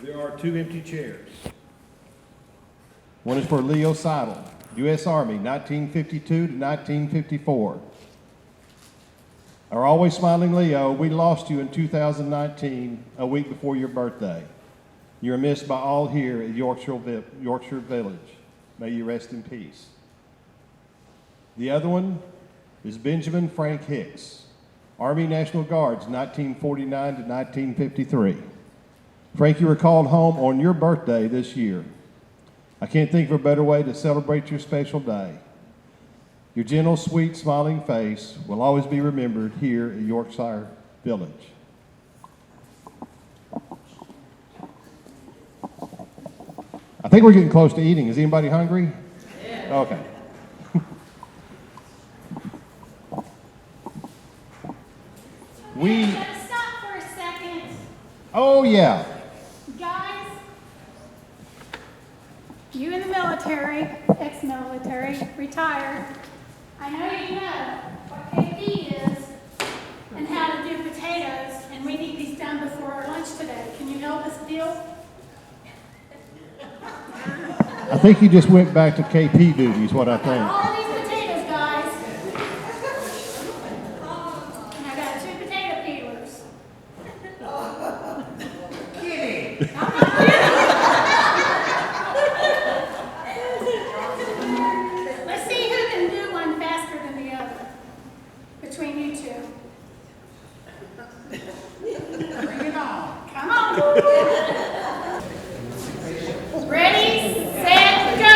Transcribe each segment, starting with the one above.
There are 2 empty chairs. One is for Leo Seidel, U.S. Army, 1952 to 1954. Our always smiling Leo, we lost you in 2019, a week before your birthday. You are missed by all here at Yorkshire Village. May you rest in peace. The other one is Benjamin Frank Hicks, Army National Guards, 1949 to 1953. Frank, you were called home on your birthday this year. I can't think of a better way to celebrate your special day. Your gentle, sweet, smiling face will always be remembered here at Yorkshire Village. I think we're getting close to eating. Is anybody hungry? Yeah. Okay. Hey, gotta stop for a second. Oh, yeah. Guys, you in the military, ex-military, retired, I know you know what KP is and how to do potatoes, and we need these done before our lunch today. Can you help us deal? I think you just went back to KP duty is what I think. All these potatoes, guys. And I got 2 potato peelers. Kidding. I'm not kidding. Let's see who can do one faster than the other between you 2. Bring it on. Come on. Ready, set, go.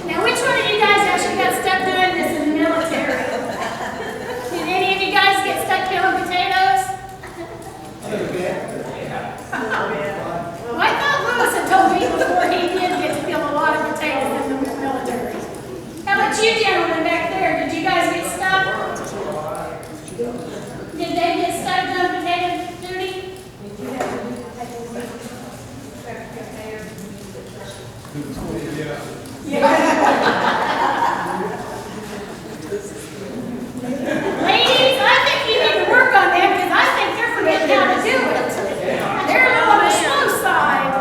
Now, which one of you guys actually got stuck doing this in the military? Did any of you guys get stuck peeling potatoes? Well, I thought Lewis had told me before he did get to peel a lot of potatoes in the military. How about you gentlemen back there? Did you guys get stuck? Did they get stuck doing potato duty? Ladies, I think you need to work on them because I think they're forgetting how to do it. They're a little on the slow side.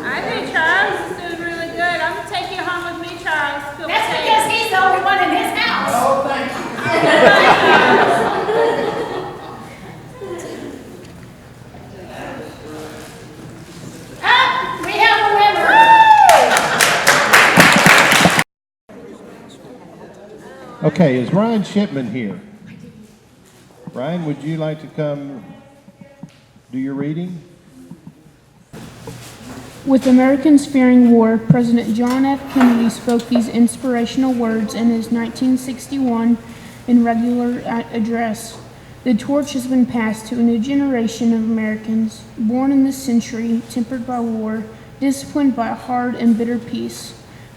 I think Charles is doing really good. I'm going to take you home with me, Charles. That's because he's the only one in his house. Oh, thank you. We have a winner. Okay, is Ryan Shipman here? Ryan, would you like to come do your reading? With Americans fearing war, President John F. Kennedy spoke these inspirational words in his 1961 inaugural address. The torch has been passed to a new generation of Americans, born in this century, tempered by war, disciplined by a hard and bitter peace,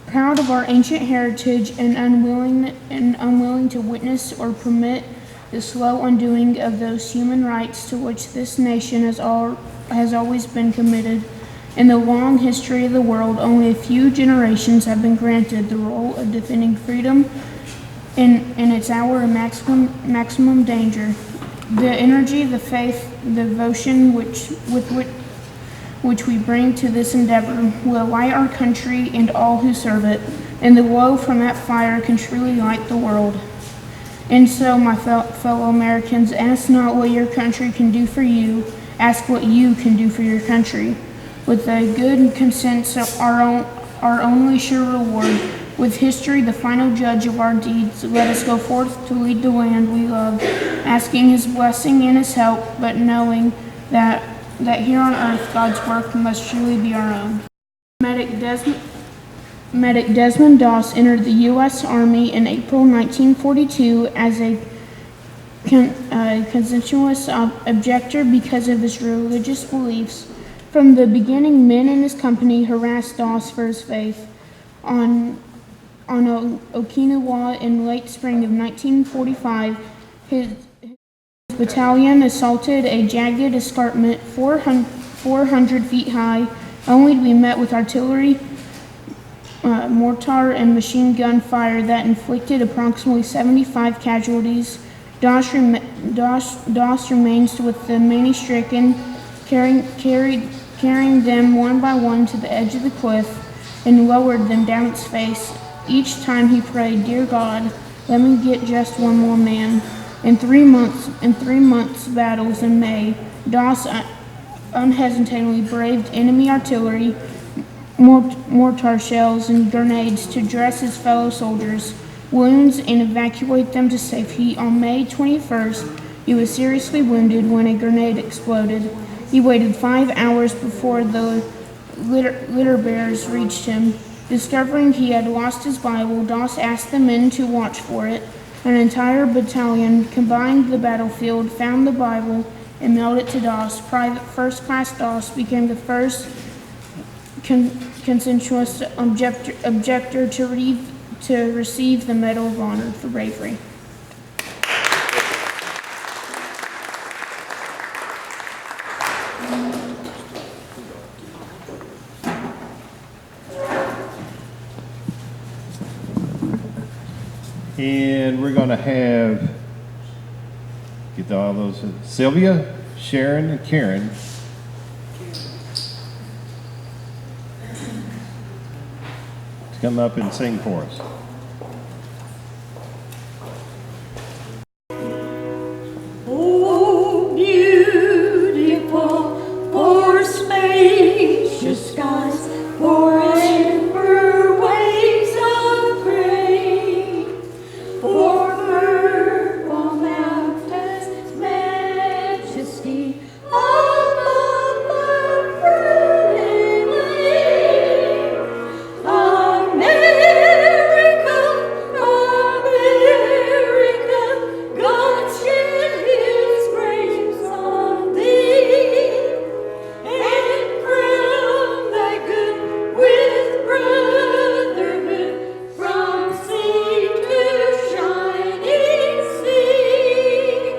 proud of our ancient heritage and unwilling to witness or permit the slow undoing of those human rights to which this nation has always been committed. In the long history of the world, only a few generations have been granted the role of defending freedom in its hour of maximum danger. The energy, the faith, the devotion which we bring to this endeavor will light our country and all who serve it, and the glow from that fire can truly light the world. And so, my fellow Americans, ask not what your country can do for you, ask what you can do for your country. With a good consent, our only sure reward, with history the final judge of our deeds, let us go forth to lead the land we love, asking his blessing and his help, but knowing that here on earth God's work must truly be our own. Medic Desmond Doss entered the U.S. Army in April 1942 as a conscientious objector because of his religious beliefs. From the beginning, men in his company harassed Doss for his faith. On Okinawa in late spring of 1945, his battalion assaulted a jagged escarpment 400 feet high, only to be met with artillery mortar and machine gun fire that inflicted approximately 75 casualties. Doss remains with the many-stricken, carrying them one by one to the edge of the cliff and lowered them down its face. Each time he prayed, "Dear God, let me get just one more man." In 3 months battles in May, Doss unhesitatingly braved enemy artillery, mortar shells, and grenades to dress his fellow soldiers' wounds and evacuate them to safety. On May 21st, he was seriously wounded when a grenade exploded. He waited 5 hours before the litter bearers reached him. Discovering he had lost his Bible, Doss asked the men to watch for it. An entire battalion combined the battlefield, found the Bible, and mailed it to Doss. Private First Class Doss became the first conscientious objector to receive the Medal of Honor for bravery. And we're going to have, get all those, Sylvia, Sharon, and Karen. To come up and sing for us. Oh, beautiful, for spacious skies, for amber waves of grain, for purple mountains, majesty above the fruited plain. America, America, God shed His grace on thee, and crown thy good with brotherhood from sea to shining sea.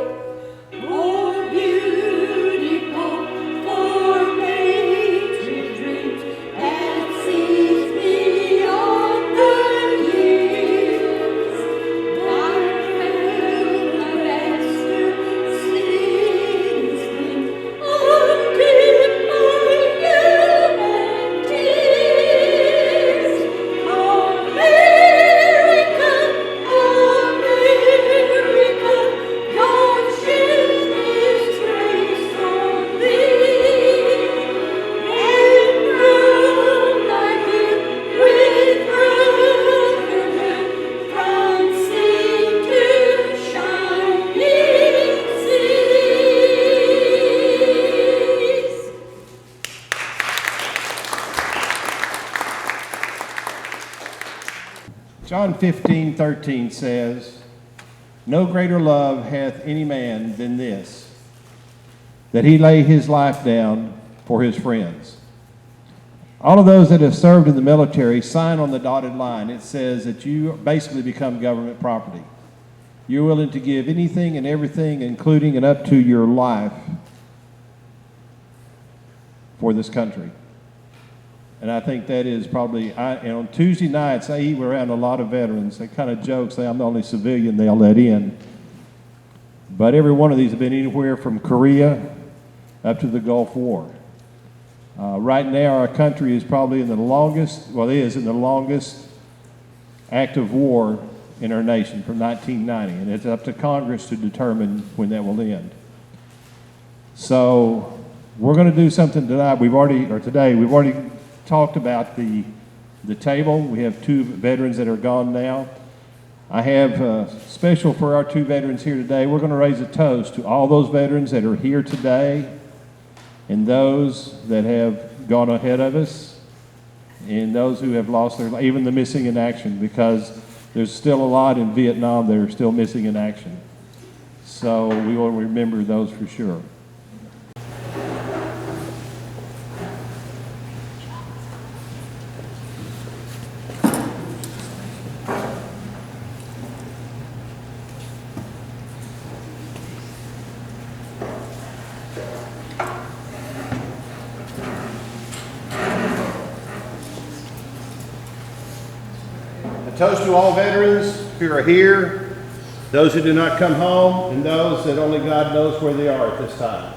Oh, beautiful for maiden dreams and seas beyond the years. Thy alabaster cities gleam, undimmed by human tears. America, America, God shed His grace on thee, and crown thy good with brotherhood from sea to shining seas. John 15:13 says, "No greater love hath any man than this, that he lay his life down for his friends." All of those that have served in the military sign on the dotted line. It says that you basically become government property. You're willing to give anything and everything, including and up to your life, for this country. And I think that is probably, and on Tuesday nights, I eat around a lot of veterans. They kind of joke, say I'm the only civilian they'll let in. But every one of these have been anywhere from Korea up to the Gulf War. Right now, our country is probably in the longest, well, it is in the longest active war in our nation from 1990. And it's up to Congress to determine when that will end. So we're going to do something tonight. We've already talked about the table. We have 2 veterans that are gone now. I have special for our 2 veterans here today. We're going to raise a toast to all those veterans that are here today and those that have gone ahead of us and those who have lost their life, even the missing in action, because there's still a lot in Vietnam that are still missing in action. So we will remember those for sure. A toast to all veterans who are here, those who do not come home, and those that only God knows where they are at this time.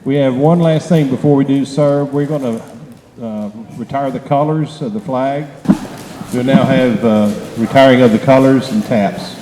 We have one last thing before we do serve. We're going to retire the colors of the flag. We'll now have retiring of the colors and taps.